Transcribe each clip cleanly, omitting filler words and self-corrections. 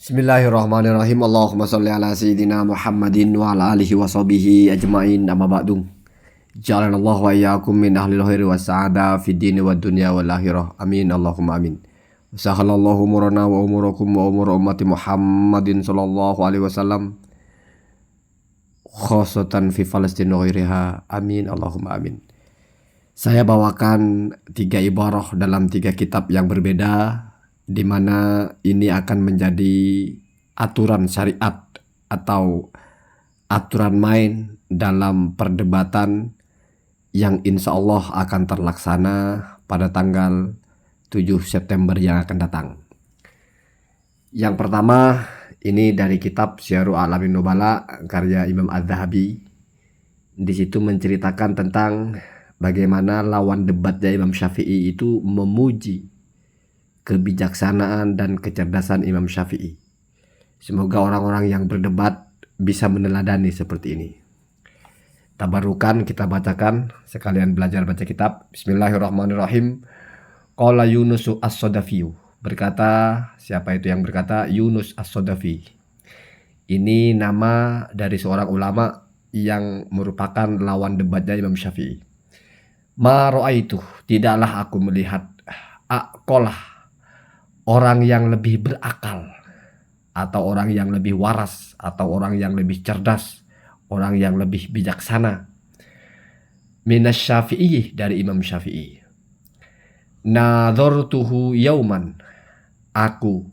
Bismillahirrahmanirrahim. Allahumma sholli ala sayyidina Muhammadin wa ala alihi wa sahbihi ajma'in. Amma ba'du. Ja'alanallahu wa iyyakum min ahlil khairi was sa'ada fid dini wad dunya wal akhirah. Amin. Allahumma amin. Sahalallahu umurana wa umurakum wa umur ummati Muhammadin sallallahu alaihi wasallam khosatan fi Palestina wa ghairiha. Amin. Allahumma amin. Saya bawakan 3 ibarah dalam 3 kitab yang berbeda, di mana ini akan menjadi aturan syariat atau aturan main dalam perdebatan yang insya Allah akan terlaksana pada tanggal 7 September yang akan datang. Yang pertama, ini dari kitab Syiarul A'lamin Nubala karya Imam Az-Zahabi. Di situ menceritakan tentang bagaimana lawan debatnya Imam Syafi'i itu memuji kebijaksanaan dan kecerdasan Imam Syafi'i. Semoga orang-orang yang berdebat bisa meneladani seperti ini. Tabarukan kita bacakan, sekalian belajar baca kitab. Bismillahirrahmanirrahim. Qala Yunus As-Sodafi. Berkata, siapa itu yang berkata? Yunus As-Sodafi. Ini nama dari seorang ulama yang merupakan lawan debatnya Imam Syafi'i. Ma ra'aitu, tidaklah aku melihat aqolah, orang yang lebih berakal, atau orang yang lebih waras, atau orang yang lebih cerdas, orang yang lebih bijaksana, minas Syafi'i, dari Imam Syafi'i. Nadhartuhu yauman, aku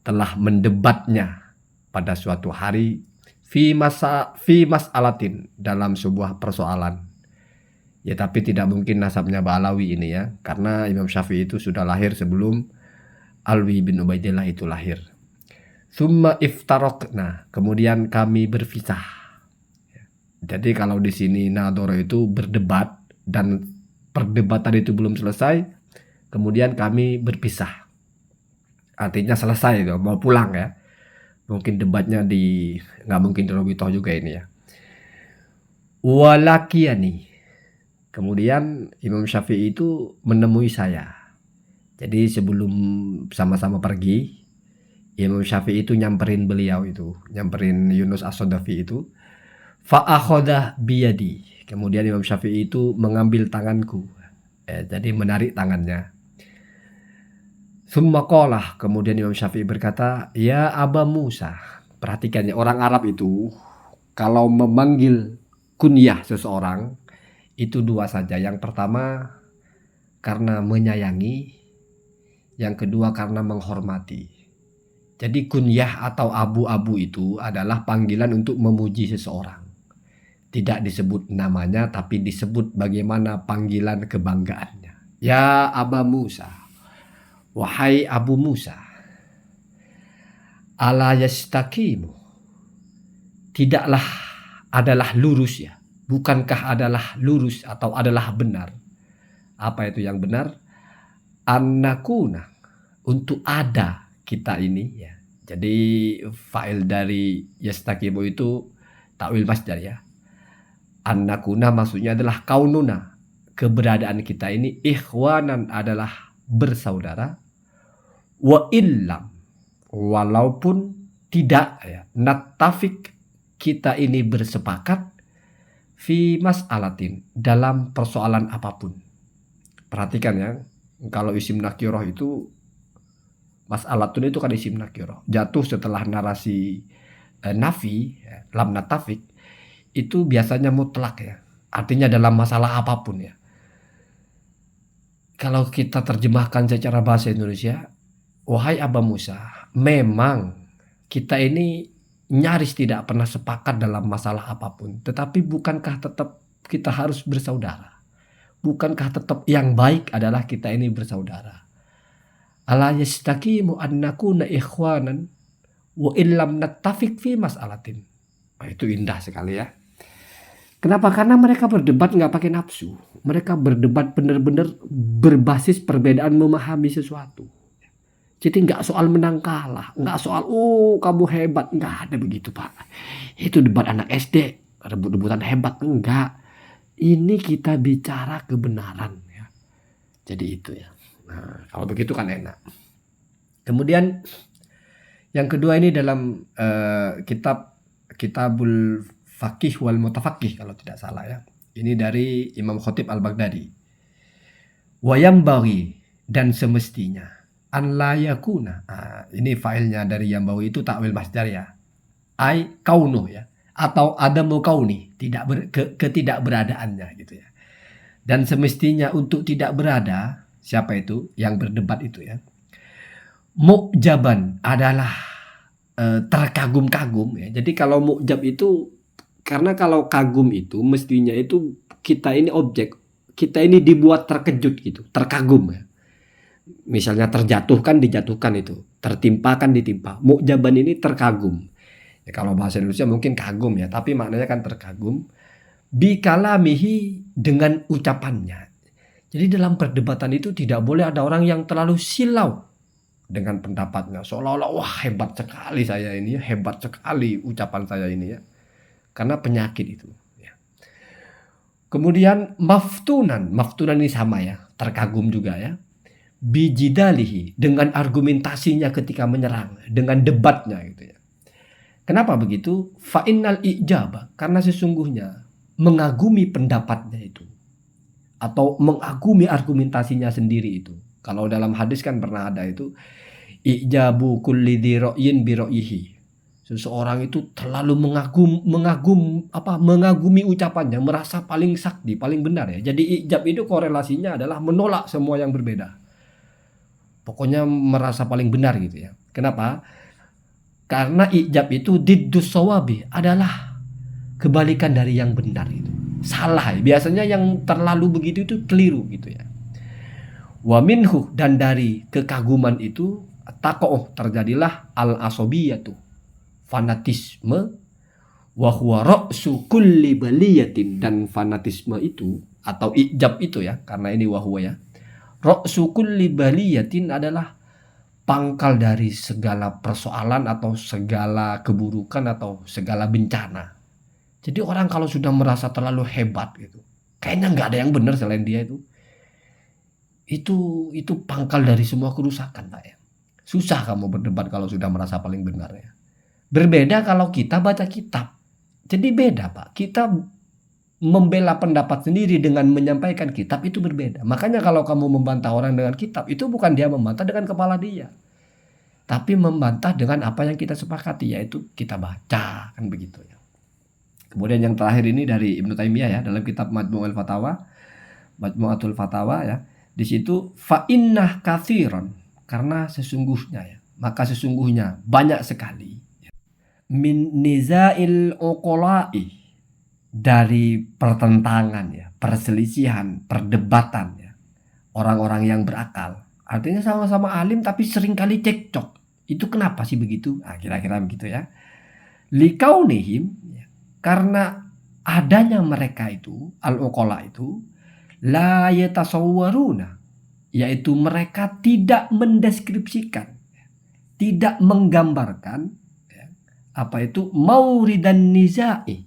telah mendebatnya pada suatu hari, fi mas'alatin, dalam sebuah persoalan. Ya, tapi tidak mungkin nasabnya Ba'alawi ini ya, karena Imam Syafi'i itu sudah lahir sebelum Alwi bin Ubaidillah itu lahir. Summa iftarokna, kemudian kami berpisah. Jadi kalau di sini nadoro itu berdebat dan perdebatan itu belum selesai, kemudian kami berpisah. Artinya selesai itu, mau pulang ya. Mungkin debatnya nggak mungkin di Robitoh juga ini ya. Walakiyani, kemudian Imam Syafi'i itu menemui saya. Jadi sebelum sama-sama pergi, Imam Syafi'i itu nyamperin beliau itu, nyamperin Yunus As-Sodafi itu. Fa'akhodah biyadi, kemudian Imam Syafi'i itu mengambil tanganku, jadi menarik tangannya. Summa qala, kemudian Imam Syafi'i berkata, ya Aba Musa. Perhatikannya, orang Arab itu kalau memanggil kunyah seseorang itu 2 saja. Yang pertama karena menyayangi, yang kedua karena menghormati. Jadi kunyah atau abu-abu itu adalah panggilan untuk memuji seseorang. Tidak disebut namanya, tapi disebut bagaimana panggilan kebanggaannya. Ya Aba Musa, wahai Abu Musa, ala yastaqimu, tidaklah adalah lurus ya, bukankah adalah lurus atau adalah benar. Apa itu yang benar? Annakuna, untuk ada kita ini ya. Jadi fa'il dari yastaqimu itu takwil masdar ya. Annakuna maksudnya adalah kaununa, keberadaan kita ini, ikhwanan adalah bersaudara, wa illam, walaupun tidak ya, nattafik, kita ini bersepakat, fi mas'alatin, dalam persoalan apapun. Perhatikan ya, kalau isim nakirah itu, mas'alatun itu kan isim nakirah, jatuh setelah narasi nafi ya, lam natafik, itu biasanya mutlak ya, artinya dalam masalah apapun ya. Kalau kita terjemahkan secara bahasa Indonesia, wahai Aba Musa, memang kita ini nyaris tidak pernah sepakat dalam masalah apapun, tetapi bukankah tetap kita harus bersaudara? Bukankah tetap yang baik adalah kita ini bersaudara? Ala yastaqimu an nakuna ikhwanan wa illam nattafiq fi mas'alatin. Itu indah sekali ya. Kenapa? Karena mereka berdebat nggak pakai nafsu. Mereka berdebat benar-benar berbasis perbedaan memahami sesuatu. Jadi nggak soal menang kalah, nggak soal kamu hebat, nggak ada begitu Pak. Itu debat anak SD, rebut-rebutan hebat, enggak. Ini kita bicara kebenaran ya. Jadi itu ya. Nah, kalau begitu kan enak. Kemudian Yang kedua ini dalam Kitabul Faqih wal Mutafaqih kalau tidak salah ya. Ini dari Imam Khatib Al-Baghdadi. Wa yambaghi, dan semestinya, an la yakuna. Ini failnya dari yambaghi itu takwil masdar ya. Ai kaunuh ya, atau adamu kauni, ketidakberadaannya gitu ya. Dan semestinya untuk tidak berada, siapa itu yang berdebat itu ya, mu'jaban adalah terkagum-kagum ya. Jadi kalau mu'jab itu, karena kalau kagum itu mestinya itu kita ini objek, kita ini dibuat terkejut gitu, terkagum ya. Misalnya terjatuh kan dijatuhkan itu, tertimpa kan ditimpa. Mu'jaban ini terkagum. Ya, kalau bahasa Indonesia mungkin kagum ya, tapi maknanya kan terkagum. Bikalamihi, dengan ucapannya. Jadi dalam perdebatan itu tidak boleh ada orang yang terlalu silau dengan pendapatnya, seolah-olah wah hebat sekali saya ini ya, hebat sekali ucapan saya ini ya, karena penyakit itu ya. Kemudian maftunan ini sama ya, terkagum juga ya. Bijidalihi, dengan argumentasinya ketika menyerang, dengan debatnya gitu ya. Kenapa begitu? Fa'innal ijabah, karena sesungguhnya mengagumi pendapatnya itu, atau mengagumi argumentasinya sendiri itu. Kalau dalam hadis kan pernah ada itu, ijabu kulli dzi ra'yin bi ra'yihi. Seseorang itu terlalu mengagumi ucapannya, merasa paling sakti, paling benar ya. Jadi ijab itu korelasinya adalah menolak semua yang berbeda. Pokoknya merasa paling benar gitu ya. Kenapa? Karena ijab itu diddus shawabi, adalah kebalikan dari yang benar itu. Salah ya. Biasanya yang terlalu begitu itu keliru gitu ya. Wa minhu, dan dari kekaguman itu taqoh, terjadilah al-asobiyatu, fanatisme, wa huwa ra'su kulli baliyatin, dan fanatisme itu atau ijab itu ya, karena ini wa huwa ya, ra'su kulli baliyatin adalah pangkal dari segala persoalan atau segala keburukan atau segala bencana. Jadi orang kalau sudah merasa terlalu hebat gitu, kayaknya nggak ada yang benar selain dia itu pangkal dari semua kerusakan Pak ya. Susah kamu berdebat kalau sudah merasa paling benar ya. Berbeda kalau kita baca kitab. Jadi beda Pak. Kita membela pendapat sendiri dengan menyampaikan kitab itu berbeda. Makanya kalau kamu membantah orang dengan kitab, itu bukan dia membantah dengan kepala dia, tapi membantah dengan apa yang kita sepakati, yaitu kita baca, kan begitu ya. Kemudian yang terakhir ini dari Ibnu Taimiyah ya, dalam kitab Majmu'atul Fatawa ya. Di situ fa innah katsiran, karena sesungguhnya ya, maka sesungguhnya banyak sekali min nizail uqala'i, dari pertentangan ya, perselisihan, perdebatan ya, orang-orang yang berakal. Artinya sama-sama alim tapi seringkali cekcok. Itu kenapa sih begitu? Kira-kira begitu ya. Likaunihim, ya, karena adanya mereka itu, al-uqala itu, la yatasawwaruna, yaitu mereka tidak mendeskripsikan, tidak menggambarkan ya, apa itu mauridan nizai,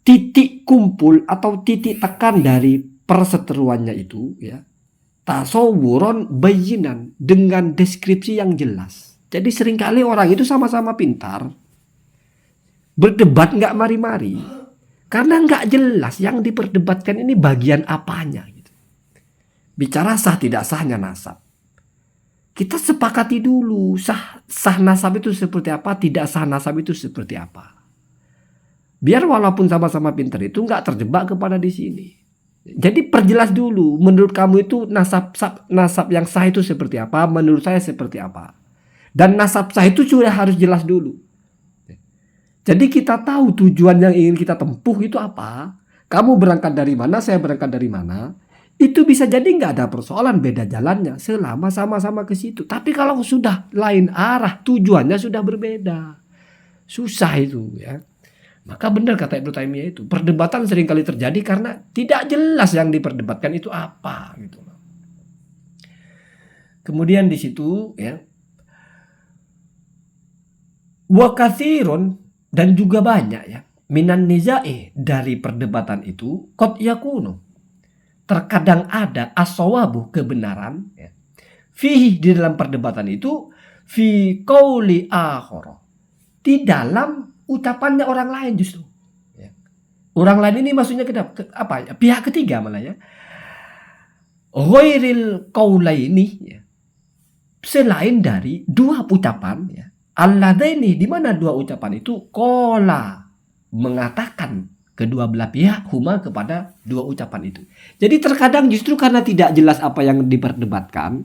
titik kumpul atau titik tekan dari perseteruannya itu ya, tasawuron bayinan, dengan deskripsi yang jelas. Jadi seringkali orang itu sama-sama pintar, berdebat nggak mari-mari, karena nggak jelas yang diperdebatkan ini bagian apanya gitu. Bicara sah tidak sahnya nasab, kita sepakati dulu sah nasab itu seperti apa, tidak sah nasab itu seperti apa. Biar walaupun sama-sama pintar itu nggak terjebak kepada di sini. Jadi perjelas dulu, menurut kamu itu nasab yang sah itu seperti apa, menurut saya seperti apa. Dan nasab sah itu sudah harus jelas dulu. Jadi kita tahu tujuan yang ingin kita tempuh itu apa. Kamu berangkat dari mana, saya berangkat dari mana. Itu bisa jadi nggak ada persoalan, beda jalannya selama sama-sama ke situ. Tapi kalau sudah lain arah, tujuannya sudah berbeda, susah itu ya. Maka benar kata Ibnu Taimiyah itu, perdebatan seringkali terjadi karena tidak jelas yang diperdebatkan itu apa gitu. Kemudian di situ ya, wa katsirun, dan juga banyak ya, minan nizai, dari perdebatan itu, qad yakunu, terkadang ada as-shawabu, kebenaran ya, fihi, di dalam perdebatan itu, fi qauli akhar, di dalam ucapannya orang lain justru. Ya. Orang lain ini maksudnya apa ya? Pihak ketiga malah ya. Ghairil qaulaini ya. Selain dari dua ucapan ya. Alladaini, di mana dua ucapan itu qala mengatakan kedua belah pihak huma kepada dua ucapan itu. Jadi terkadang justru karena tidak jelas apa yang diperdebatkan,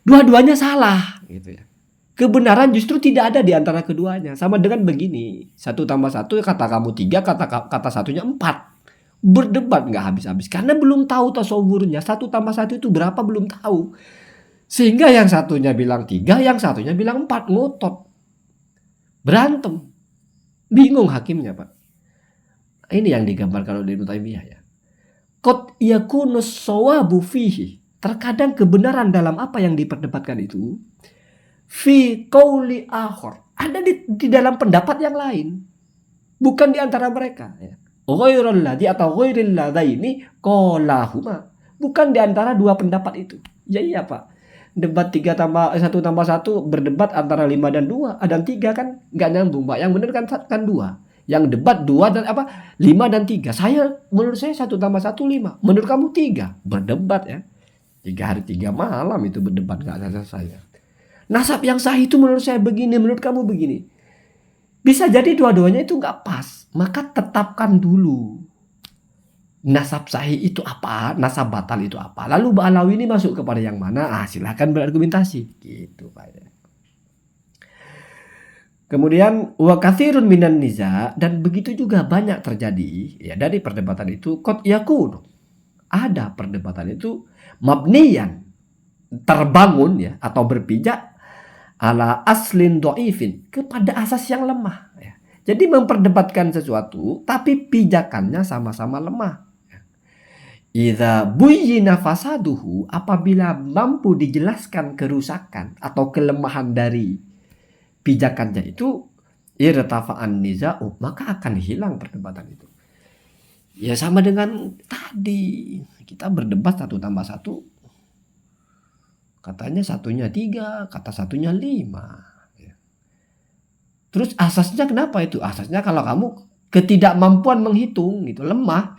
dua-duanya salah gitu ya. Kebenaran justru tidak ada di antara keduanya. Sama dengan begini, 1 tambah 1 kata kamu 3, kata satunya 4. Berdebat nggak habis-habis karena belum tahu tasawurnya. 1 tambah 1 itu berapa belum tahu. Sehingga yang satunya bilang 3, yang satunya bilang 4, ngotot. Berantem. Bingung hakimnya, Pak. Ini yang digambarkan oleh Ibnu Taimiyah ya. Qad yakunu shawabu fihi. Terkadang kebenaran dalam apa yang diperdebatkan itu fi qauli akhar, ada di dalam pendapat yang lain, bukan di antara mereka ya. Ghairul ladzi atau ghairil ladaini qalahuma, bukan di antara dua pendapat itu. Ya iya Pak. Debat 1 tambah 1 berdebat antara 5 dan 2, ada 3 kan enggak nyambung, Pak. Yang benar kan 2. Yang debat 2 dan 5 dan 3. Menurut saya 1 tambah 1 5. Menurut kamu 3. Berdebat ya. 3 hari 3 malam itu berdebat enggak selesai. Nasab yang sahih itu menurut saya begini, menurut kamu begini. Bisa jadi dua-duanya itu nggak pas. Maka tetapkan dulu nasab sahih itu apa, nasab batal itu apa. Lalu Ba'alawi ini masuk kepada yang mana? Silakan berargumentasi. Gitu Pak ya. Kemudian wa katsirun minan niza, dan begitu juga banyak terjadi ya dari perdebatan itu qad yakunu. Ada perdebatan itu mabniyan, terbangun ya atau berpijak ala aslin do'ifin, kepada asas yang lemah ya. Jadi memperdebatkan sesuatu tapi pijakannya sama-sama lemah ya. Idza buyyina fasaduhu, apabila mampu dijelaskan kerusakan atau kelemahan dari pijakannya itu, irtafa'an niza'u, maka akan hilang perdebatan itu. Ya sama dengan tadi kita berdebat 1 tambah 1, katanya satunya 3, kata satunya 5. Terus asasnya kenapa itu? Asasnya kalau kamu ketidakmampuan menghitung gitu, lemah.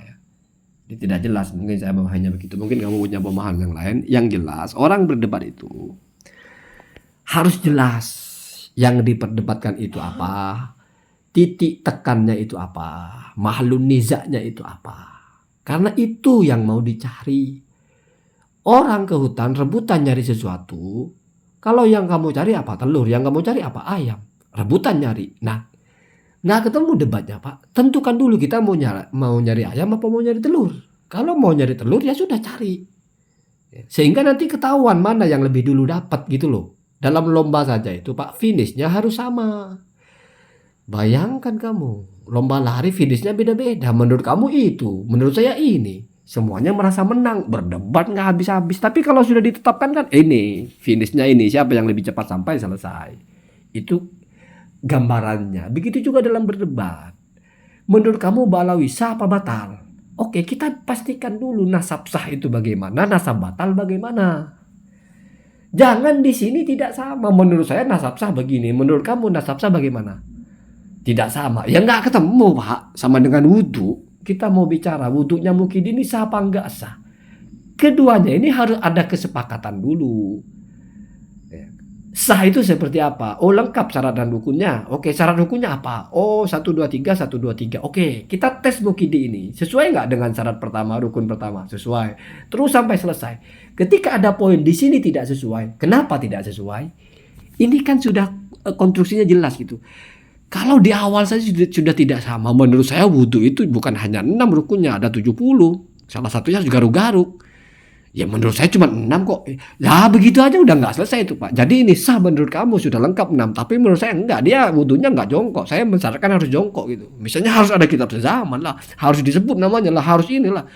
Ini tidak jelas, mungkin saya memahaminya begitu. Mungkin kamu punya pemahaman yang lain. Yang jelas orang berdebat itu harus jelas yang diperdebatkan itu apa, titik tekannya itu apa, mahlun nizaknya itu apa. Karena itu yang mau dicari. Orang ke hutan rebutan nyari sesuatu. Kalau yang kamu cari apa? Telur. Yang kamu cari apa? Ayam. Rebutan nyari. Nah, nggak ketemu debatnya Pak. Tentukan dulu kita mau nyari ayam apa mau nyari telur. Kalau mau nyari telur ya sudah cari. Sehingga nanti ketahuan mana yang lebih dulu dapat gitu loh. Dalam lomba saja itu Pak, finishnya harus sama. Bayangkan kamu, lomba lari finishnya beda-beda. Menurut kamu itu, menurut saya ini. Semuanya merasa menang, berdebat nggak habis-habis. Tapi kalau sudah ditetapkan kan ini, finishnya ini, siapa yang lebih cepat sampai selesai. Itu gambarannya. Begitu juga dalam berdebat. Menurut kamu Ba'alawi sah apa batal? Oke, kita pastikan dulu nasab sah itu bagaimana, nasab batal bagaimana. Jangan di sini tidak sama. Menurut saya nasab sah begini, menurut kamu nasab sah bagaimana? Tidak sama. Ya nggak ketemu Pak. Sama dengan wudhu. Kita mau bicara wudhunya Muhyiddin ini sah apa enggak sah. Keduanya ini harus ada kesepakatan dulu. Sah itu seperti apa? Oh lengkap syarat dan rukunnya. Oke, syarat rukunnya apa? Oh 1, 2, 3, 1, 2, 3. Oke, kita tes Muhyiddin ini. Sesuai nggak dengan syarat pertama, rukun pertama? Sesuai. Terus sampai selesai. Ketika ada poin di sini tidak sesuai. Kenapa tidak sesuai? Ini kan sudah konstruksinya jelas gitu. Kalau di awal saja sudah tidak sama, menurut saya wudhu itu bukan hanya 6 rukunnya, ada 70. Salah satunya harus garuk-garuk. Ya menurut saya cuma 6 kok. Ya begitu aja udah nggak selesai itu Pak. Jadi ini sah menurut kamu sudah lengkap 6, tapi menurut saya enggak. Dia wudhunya nggak jongkok. Saya mensyaratkan harus jongkok gitu. Misalnya harus ada kitab sezaman lah, harus disebut namanya lah, harus inilah.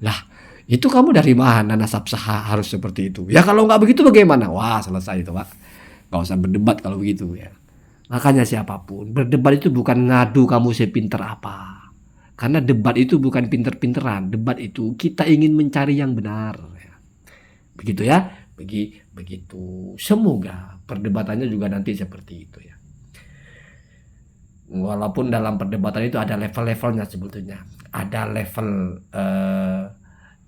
Lah itu kamu dari mana nasab sah harus seperti itu? Ya kalau nggak begitu bagaimana? Wah selesai itu Pak. Nggak usah berdebat kalau begitu ya. Makanya siapapun berdebat itu bukan ngadu kamu sepinter apa. Karena debat itu bukan pinter-pinteran. Debat itu kita ingin mencari yang benar. Begitu ya. Begitu. Semoga perdebatannya juga nanti seperti itu ya. Walaupun dalam perdebatan itu ada level-levelnya sebetulnya. Ada level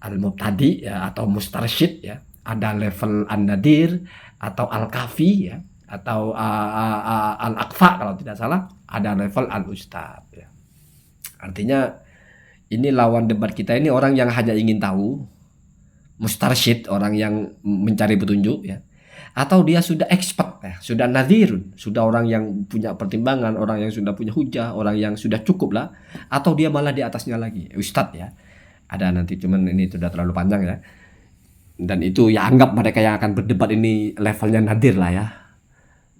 al-mubtadi ya, atau mustarsyid ya. Ada level an-nadir atau al-kafi ya, atau al-aqfa kalau tidak salah. Ada level al-ustad ya. Artinya ini lawan debat kita ini orang yang hanya ingin tahu, mustarsyid, orang yang mencari petunjuk ya, atau dia sudah expert ya, sudah nadhirun, sudah orang yang punya pertimbangan, orang yang sudah punya hujah, orang yang sudah cukup lah, atau dia malah di atasnya lagi, ustadz ya. Ada nanti, cuman ini sudah terlalu panjang ya. Dan itu ya anggap mereka yang akan berdebat ini levelnya nadir lah ya.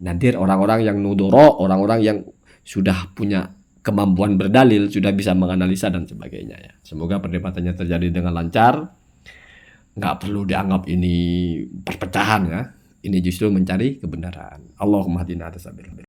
Nadir orang-orang yang nudoro, orang-orang yang sudah punya kemampuan berdalil, sudah bisa menganalisa dan sebagainya ya. Semoga perdebatannya terjadi dengan lancar. Nggak perlu dianggap ini perpecahan ya. Ini justru mencari kebenaran. Allahumma hadina atas sabil.